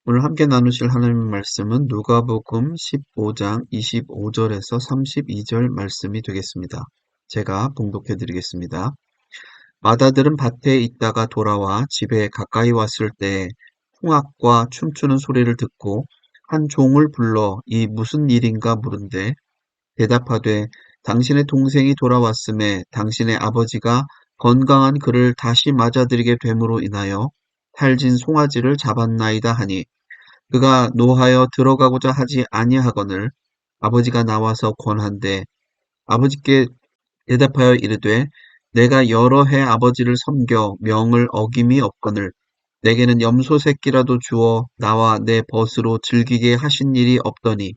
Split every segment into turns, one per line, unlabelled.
오늘 함께 나누실 하나님의 말씀은 누가복음 15장 25절에서 32절 말씀이 되겠습니다. 제가 봉독해 드리겠습니다. 마다들은 밭에 있다가 돌아와 집에 가까이 왔을 때 풍악과 춤추는 소리를 듣고 한 종을 불러 이 무슨 일인가 물은데 대답하되 당신의 동생이 돌아왔음에 당신의 아버지가 건강한 그를 다시 맞아들이게 됨으로 인하여 탈진 송아지를 잡았나이다 하니 그가 노하여 들어가고자 하지 아니하거늘 아버지가 나와서 권한대 아버지께 대답하여 이르되 내가 여러 해 아버지를 섬겨 명을 어김이 없거늘 내게는 염소 새끼라도 주어 나와 내 벗으로 즐기게 하신 일이 없더니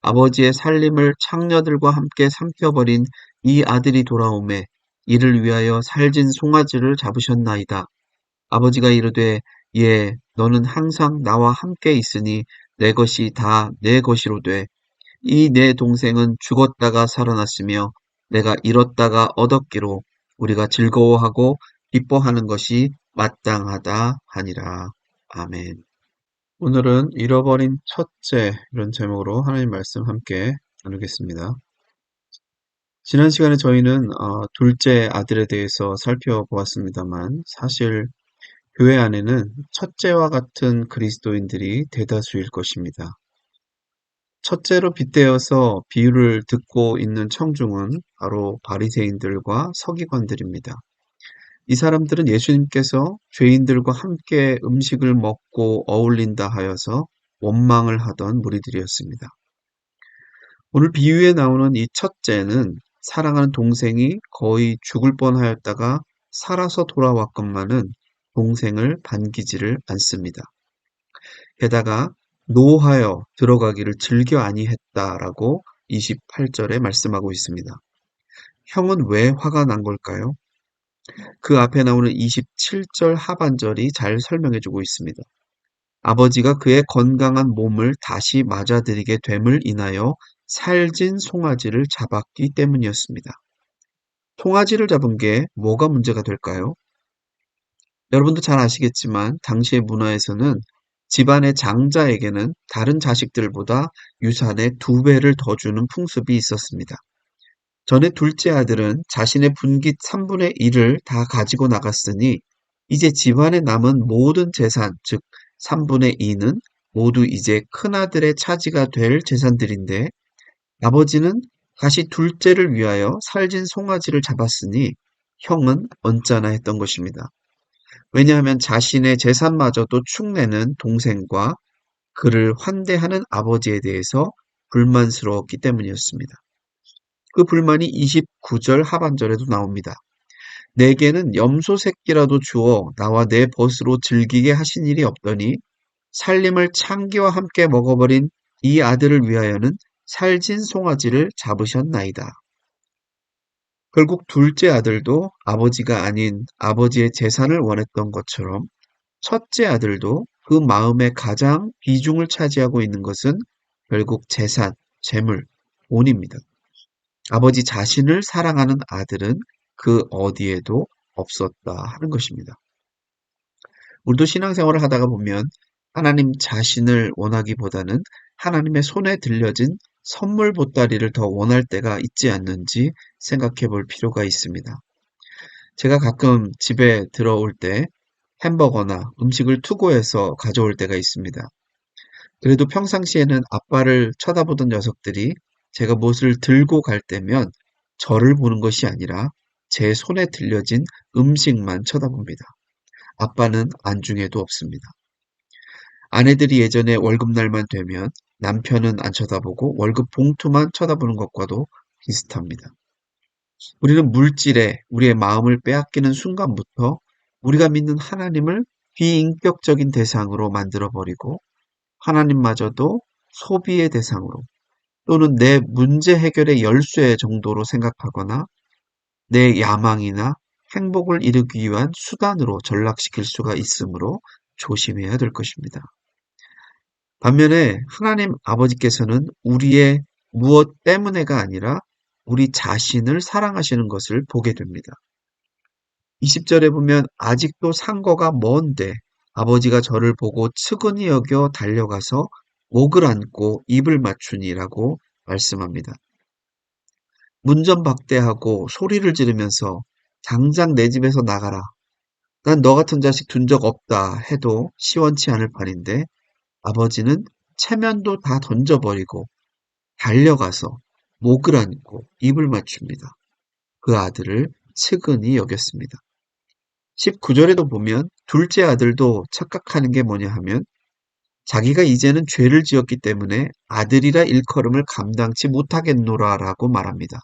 아버지의 살림을 창녀들과 함께 삼켜버린 이 아들이 돌아오매 이를 위하여 살진 송아지를 잡으셨나이다. 아버지가 이르되 예, 너는 항상 나와 함께 있으니 내 것이 다 내 것이로되 이 내 동생은 죽었다가 살아났으며 내가 잃었다가 얻었기로 우리가 즐거워하고 기뻐하는 것이 마땅하다 하니라. 아멘. 오늘은 잃어버린 첫째 이런 제목으로 하나님 말씀 함께 나누겠습니다. 지난 시간에 저희는 둘째 아들에 대해서 살펴보았습니다만 사실 교회 안에는 첫째와 같은 그리스도인들이 대다수일 것입니다. 첫째로 빗대어서 비유를 듣고 있는 청중은 바로 바리새인들과 서기관들입니다. 이 사람들은 예수님께서 죄인들과 함께 음식을 먹고 어울린다 하여서 원망을 하던 무리들이었습니다. 오늘 비유에 나오는 이 첫째는 사랑하는 동생이 거의 죽을 뻔하였다가 살아서 돌아왔건만은 동생을 반기지를 않습니다. 게다가 노하여 들어가기를 즐겨 아니했다라고 28절에 말씀하고 있습니다. 형은 왜 화가 난 걸까요? 그 앞에 나오는 27절 하반절이 잘 설명해주고 있습니다. 아버지가 그의 건강한 몸을 다시 맞아들이게 됨을 인하여 살진 송아지를 잡았기 때문이었습니다. 송아지를 잡은 게 뭐가 문제가 될까요? 여러분도 잘 아시겠지만 당시의 문화에서는 집안의 장자에게는 다른 자식들보다 유산의 2배를 더 주는 풍습이 있었습니다. 전에 둘째 아들은 자신의 분깃 3분의 1을 다 가지고 나갔으니 이제 집안에 남은 모든 재산, 즉 3분의 2는 모두 이제 큰아들의 차지가 될 재산들인데 아버지는 다시 둘째를 위하여 살진 송아지를 잡았으니 형은 언짢아 했던 것입니다. 왜냐하면 자신의 재산마저도 축내는 동생과 그를 환대하는 아버지에 대해서 불만스러웠기 때문이었습니다. 그 불만이 29절 하반절에도 나옵니다. 내게는 염소 새끼라도 주어 나와 내 벗으로 즐기게 하신 일이 없더니 살림을 창기와 함께 먹어버린 이 아들을 위하여는 살진 송아지를 잡으셨나이다. 결국 둘째 아들도 아버지가 아닌 아버지의 재산을 원했던 것처럼 첫째 아들도 그 마음의 가장 비중을 차지하고 있는 것은 결국 재산, 재물, 돈입니다. 아버지 자신을 사랑하는 아들은 그 어디에도 없었다 하는 것입니다. 우리도 신앙생활을 하다가 보면 하나님 자신을 원하기보다는 하나님의 손에 들려진 선물 보따리를 더 원할 때가 있지 않는지 생각해 볼 필요가 있습니다. 제가 가끔 집에 들어올 때 햄버거나 음식을 투고해서 가져올 때가 있습니다. 그래도 평상시에는 아빠를 쳐다보던 녀석들이 제가 무엇을 들고 갈 때면 저를 보는 것이 아니라 제 손에 들려진 음식만 쳐다봅니다. 아빠는 안중에도 없습니다. 아내들이 예전에 월급날만 되면 남편은 안 쳐다보고 월급 봉투만 쳐다보는 것과도 비슷합니다. 우리는 물질에 우리의 마음을 빼앗기는 순간부터 우리가 믿는 하나님을 비인격적인 대상으로 만들어버리고 하나님마저도 소비의 대상으로 또는 내 문제 해결의 열쇠 정도로 생각하거나 내 야망이나 행복을 이루기 위한 수단으로 전락시킬 수가 있으므로 조심해야 될 것입니다. 반면에 하나님 아버지께서는 우리의 무엇 때문에가 아니라 우리 자신을 사랑하시는 것을 보게 됩니다. 20절에 보면 아직도 상거가 먼데 아버지가 저를 보고 측은히 여겨 달려가서 목을 안고 입을 맞추니라고 말씀합니다. 문전박대하고 소리를 지르면서 당장 내 집에서 나가라. 난 너 같은 자식 둔 적 없다 해도 시원치 않을 판인데 아버지는 체면도 다 던져버리고 달려가서 목을 안고 입을 맞춥니다. 그 아들을 측은히 여겼습니다. 19절에도 보면 둘째 아들도 착각하는 게 뭐냐 하면 자기가 이제는 죄를 지었기 때문에 아들이라 일컬음을 감당치 못하겠노라라고 말합니다.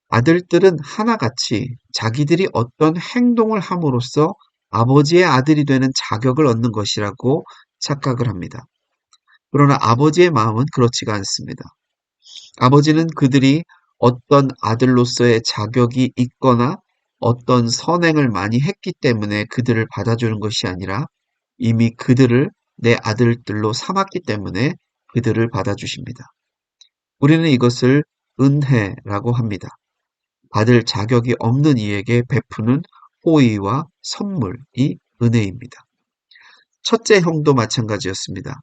아들들은 하나같이 자기들이 어떤 행동을 함으로써 아버지의 아들이 되는 자격을 얻는 것이라고 착각을 합니다. 그러나 아버지의 마음은 그렇지가 않습니다. 아버지는 그들이 어떤 아들로서의 자격이 있거나 어떤 선행을 많이 했기 때문에 그들을 받아주는 것이 아니라 이미 그들을 내 아들들로 삼았기 때문에 그들을 받아주십니다. 우리는 이것을 은혜라고 합니다. 받을 자격이 없는 이에게 베푸는 호의와 선물이 은혜입니다. 첫째 형도 마찬가지였습니다.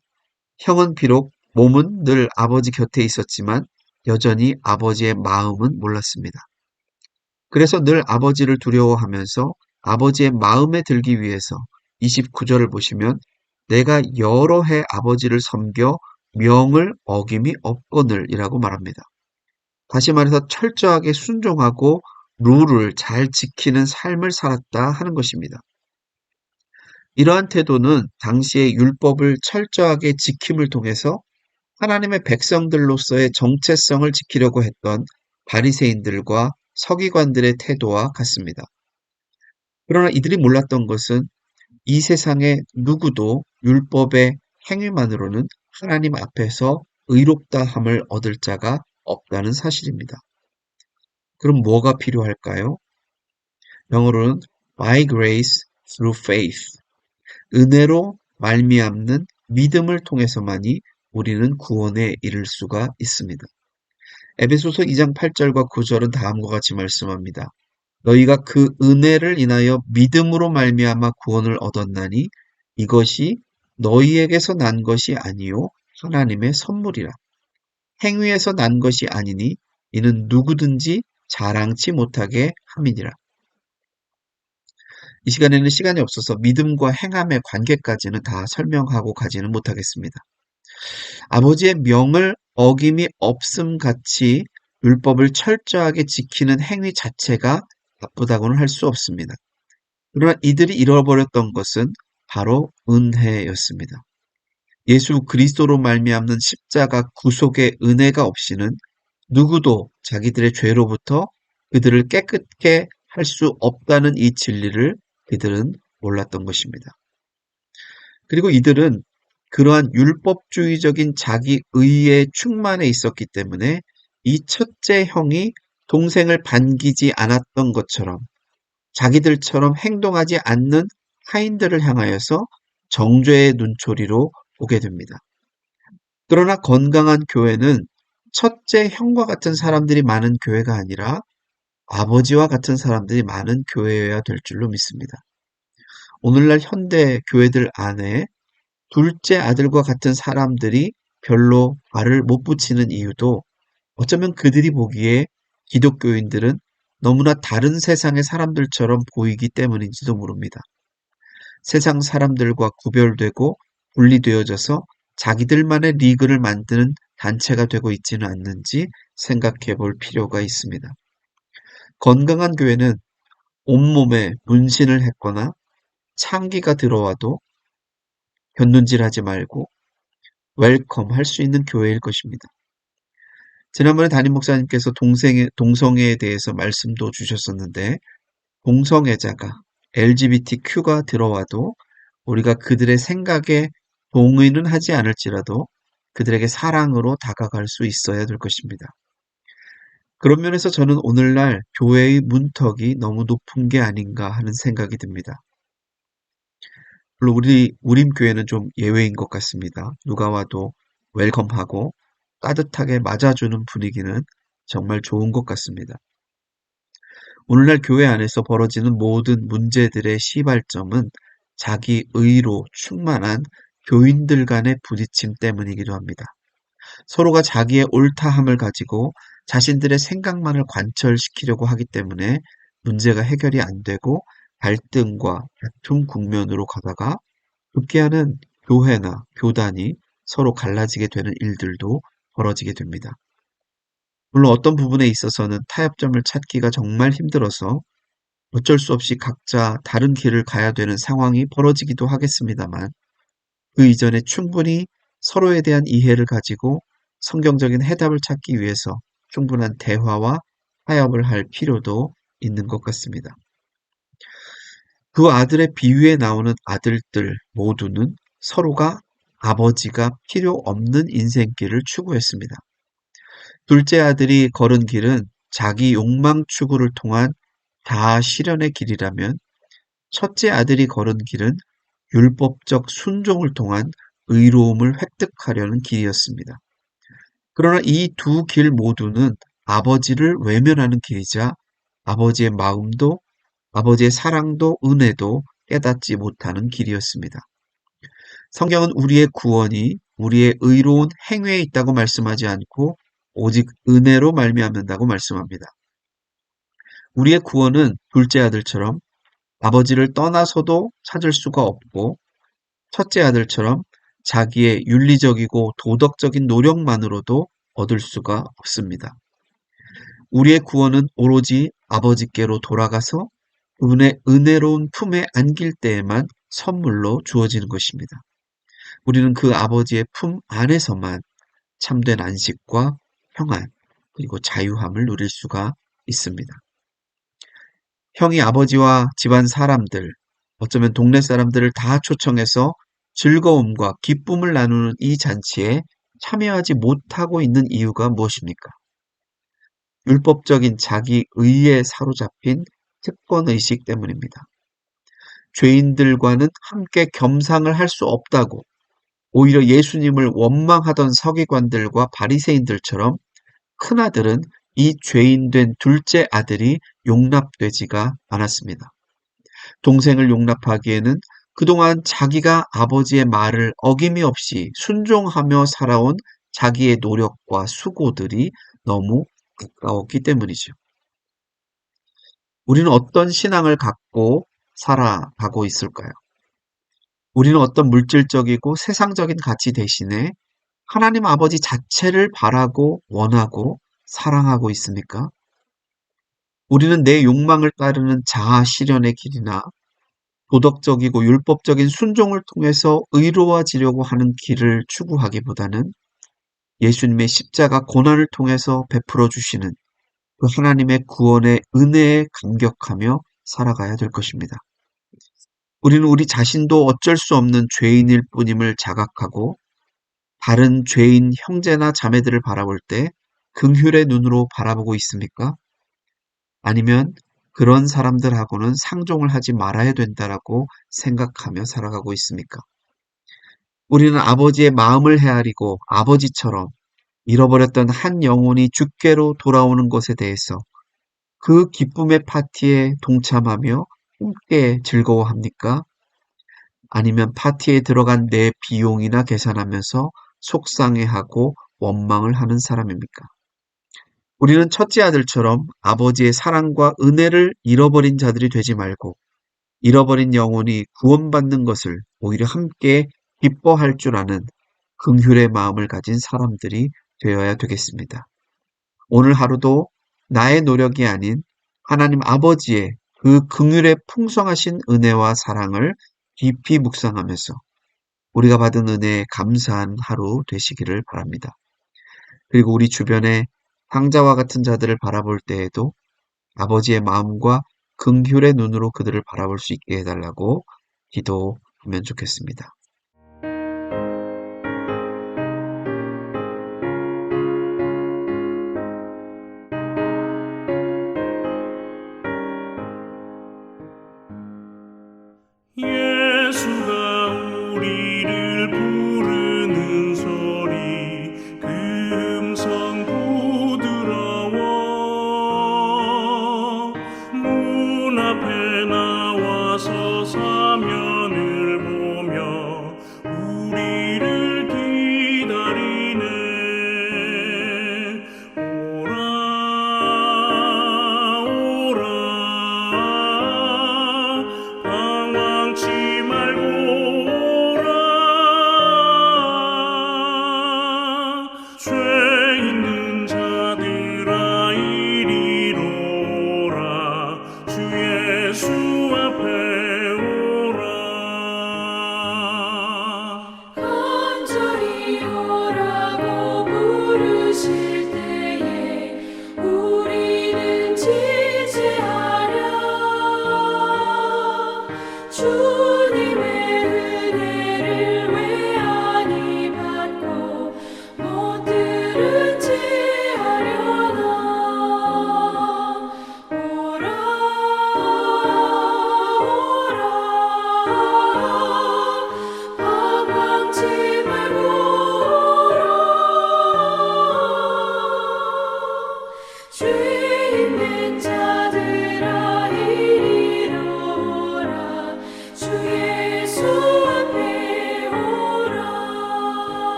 형은 비록 몸은 늘 아버지 곁에 있었지만 여전히 아버지의 마음은 몰랐습니다. 그래서 늘 아버지를 두려워하면서 아버지의 마음에 들기 위해서 29절을 보시면 내가 여러 해 아버지를 섬겨 명을 어김이 없거늘이라고 말합니다. 다시 말해서 철저하게 순종하고 룰을 잘 지키는 삶을 살았다 하는 것입니다. 이러한 태도는 당시의 율법을 철저하게 지킴을 통해서 하나님의 백성들로서의 정체성을 지키려고 했던 바리새인들과 서기관들의 태도와 같습니다. 그러나 이들이 몰랐던 것은 이 세상의 누구도 율법의 행위만으로는 하나님 앞에서 의롭다함을 얻을 자가 없다는 사실입니다. 그럼 뭐가 필요할까요? 영어로는 by grace through faith. 은혜로 말미암는 믿음을 통해서만이 우리는 구원에 이를 수가 있습니다. 에베소서 2장 8절과 9절은 다음과 같이 말씀합니다. 너희가 그 은혜를 인하여 믿음으로 말미암아 구원을 얻었나니 이것이 너희에게서 난 것이 아니요 하나님의 선물이라. 행위에서 난 것이 아니니 이는 누구든지 자랑치 못하게 함이니라. 이 시간에는 시간이 없어서 믿음과 행함의 관계까지는 다 설명하고 가지는 못하겠습니다. 아버지의 명을 어김이 없음 같이 율법을 철저하게 지키는 행위 자체가 나쁘다고는 할 수 없습니다. 그러나 이들이 잃어버렸던 것은 바로 은혜였습니다. 예수 그리스도로 말미암는 십자가 구속의 은혜가 없이는 누구도 자기들의 죄로부터 그들을 깨끗게 할 수 없다는 이 진리를 그들은 몰랐던 것입니다. 그리고 이들은 그러한 율법주의적인 자기 의에 충만해 있었기 때문에 이 첫째 형이 동생을 반기지 않았던 것처럼 자기들처럼 행동하지 않는 타인들을 향하여서 정죄의 눈초리로 보게 됩니다. 그러나 건강한 교회는 첫째 형과 같은 사람들이 많은 교회가 아니라 아버지와 같은 사람들이 많은 교회여야 될 줄로 믿습니다. 오늘날 현대 교회들 안에 둘째 아들과 같은 사람들이 별로 발을 못 붙이는 이유도 어쩌면 그들이 보기에 기독교인들은 너무나 다른 세상의 사람들처럼 보이기 때문인지도 모릅니다. 세상 사람들과 구별되고 분리되어져서 자기들만의 리그를 만드는 단체가 되고 있지는 않는지 생각해 볼 필요가 있습니다. 건강한 교회는 온몸에 문신을 했거나 창기가 들어와도 곁눈질하지 말고 웰컴 할 수 있는 교회일 것입니다. 지난번에 담임 목사님께서 동성애에 대해서 말씀도 주셨었는데 동성애자가 LGBTQ가 들어와도 우리가 그들의 생각에 동의는 하지 않을지라도 그들에게 사랑으로 다가갈 수 있어야 될 것입니다. 그런 면에서 저는 오늘날 교회의 문턱이 너무 높은 게 아닌가 하는 생각이 듭니다. 물론 우리 우림교회는 좀 예외인 것 같습니다. 누가 와도 웰컴하고 따뜻하게 맞아주는 분위기는 정말 좋은 것 같습니다. 오늘날 교회 안에서 벌어지는 모든 문제들의 시발점은 자기 의로 충만한 교인들 간의 부딪힘 때문이기도 합니다. 서로가 자기의 옳다함을 가지고 자신들의 생각만을 관철시키려고 하기 때문에 문제가 해결이 안 되고 갈등과 다툼 국면으로 가다가 급기야는 교회나 교단이 서로 갈라지게 되는 일들도 벌어지게 됩니다. 물론 어떤 부분에 있어서는 타협점을 찾기가 정말 힘들어서 어쩔 수 없이 각자 다른 길을 가야 되는 상황이 벌어지기도 하겠습니다만 그 이전에 충분히 서로에 대한 이해를 가지고 성경적인 해답을 찾기 위해서 충분한 대화와 타협을 할 필요도 있는 것 같습니다. 그 아들의 비유에 나오는 아들들 모두는 서로가 아버지가 필요 없는 인생길을 추구했습니다. 둘째 아들이 걸은 길은 자기 욕망 추구를 통한 자아 실현의 길이라면 첫째 아들이 걸은 길은 율법적 순종을 통한 의로움을 획득하려는 길이었습니다. 그러나 이 두 길 모두는 아버지를 외면하는 길이자 아버지의 마음도 아버지의 사랑도 은혜도 깨닫지 못하는 길이었습니다. 성경은 우리의 구원이 우리의 의로운 행위에 있다고 말씀하지 않고 오직 은혜로 말미암는다고 말씀합니다. 우리의 구원은 둘째 아들처럼 아버지를 떠나서도 찾을 수가 없고 첫째 아들처럼 자기의 윤리적이고 도덕적인 노력만으로도 얻을 수가 없습니다. 우리의 구원은 오로지 아버지께로 돌아가서 그분의 은혜로운 품에 안길 때에만 선물로 주어지는 것입니다. 우리는 그 아버지의 품 안에서만 참된 안식과 평안 그리고 자유함을 누릴 수가 있습니다. 형이 아버지와 집안 사람들, 어쩌면 동네 사람들을 다 초청해서 즐거움과 기쁨을 나누는 이 잔치에 참여하지 못하고 있는 이유가 무엇입니까? 율법적인 자기 의에 사로잡힌 특권의식 때문입니다. 죄인들과는 함께 겸상을 할 수 없다고 오히려 예수님을 원망하던 서기관들과 바리새인들처럼 큰아들은 이 죄인된 둘째 아들이 용납되지가 않았습니다. 동생을 용납하기에는 그동안 자기가 아버지의 말을 어김이 없이 순종하며 살아온 자기의 노력과 수고들이 너무 가까웠기 때문이죠. 우리는 어떤 신앙을 갖고 살아가고 있을까요? 우리는 어떤 물질적이고 세상적인 가치 대신에 하나님 아버지 자체를 바라고 원하고 사랑하고 있습니까? 우리는 내 욕망을 따르는 자아 실현의 길이나 도덕적이고 율법적인 순종을 통해서 의로워지려고 하는 길을 추구하기보다는 예수님의 십자가 고난을 통해서 베풀어 주시는 그 하나님의 구원의 은혜에 감격하며 살아가야 될 것입니다. 우리는 우리 자신도 어쩔 수 없는 죄인일 뿐임을 자각하고 다른 죄인 형제나 자매들을 바라볼 때 긍휼의 눈으로 바라보고 있습니까? 아니면 그런 사람들하고는 상종을 하지 말아야 된다라고 생각하며 살아가고 있습니까? 우리는 아버지의 마음을 헤아리고 아버지처럼 잃어버렸던 한 영혼이 주께로 돌아오는 것에 대해서 그 기쁨의 파티에 동참하며 함께 즐거워합니까? 아니면 파티에 들어간 내 비용이나 계산하면서 속상해하고 원망을 하는 사람입니까? 우리는 첫째 아들처럼 아버지의 사랑과 은혜를 잃어버린 자들이 되지 말고 잃어버린 영혼이 구원받는 것을 오히려 함께 기뻐할 줄 아는 긍휼의 마음을 가진 사람들이 되어야 되겠습니다. 오늘 하루도 나의 노력이 아닌 하나님 아버지의 그 긍휼의 풍성하신 은혜와 사랑을 깊이 묵상하면서 우리가 받은 은혜에 감사한 하루 되시기를 바랍니다. 그리고 우리 주변에 황자와 같은 자들을 바라볼 때에도 아버지의 마음과 긍휼의 눈으로 그들을 바라볼 수 있게 해달라고 기도하면 좋겠습니다.
예수가 우리를 부르는 소리 그 음성 부드러워 문 앞에 나와서 사면은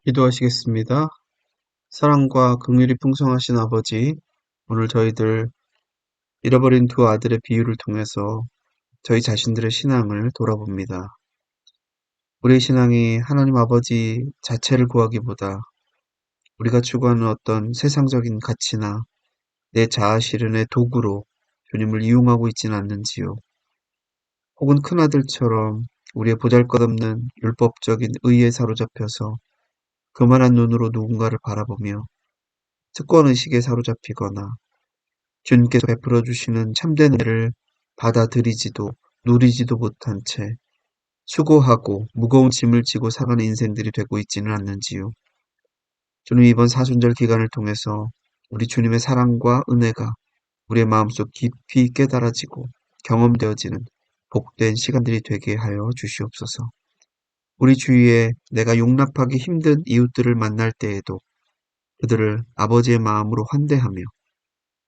기도하시겠습니다. 사랑과 긍휼이 풍성하신 아버지, 오늘 저희들 잃어버린 두 아들의 비유를 통해서 저희 자신들의 신앙을 돌아봅니다. 우리의 신앙이 하나님 아버지 자체를 구하기보다 우리가 추구하는 어떤 세상적인 가치나 내 자아 실현의 도구로 주님을 이용하고 있지는 않는지요. 혹은 큰아들처럼 우리의 보잘것없는 율법적인 의에 사로잡혀서 그만한 눈으로 누군가를 바라보며 특권의식에 사로잡히거나 주님께서 베풀어 주시는 참된 은혜를 받아들이지도 누리지도 못한 채 수고하고 무거운 짐을 지고 살아가는 인생들이 되고 있지는 않는지요. 주님, 이번 사순절 기간을 통해서 우리 주님의 사랑과 은혜가 우리의 마음속 깊이 깨달아지고 경험되어지는 복된 시간들이 되게 하여 주시옵소서. 우리 주위에 내가 용납하기 힘든 이웃들을 만날 때에도 그들을 아버지의 마음으로 환대하며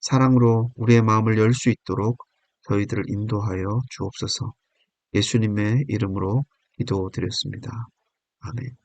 사랑으로 우리의 마음을 열 수 있도록 저희들을 인도하여 주옵소서. 예수님의 이름으로 기도드렸습니다. 아멘.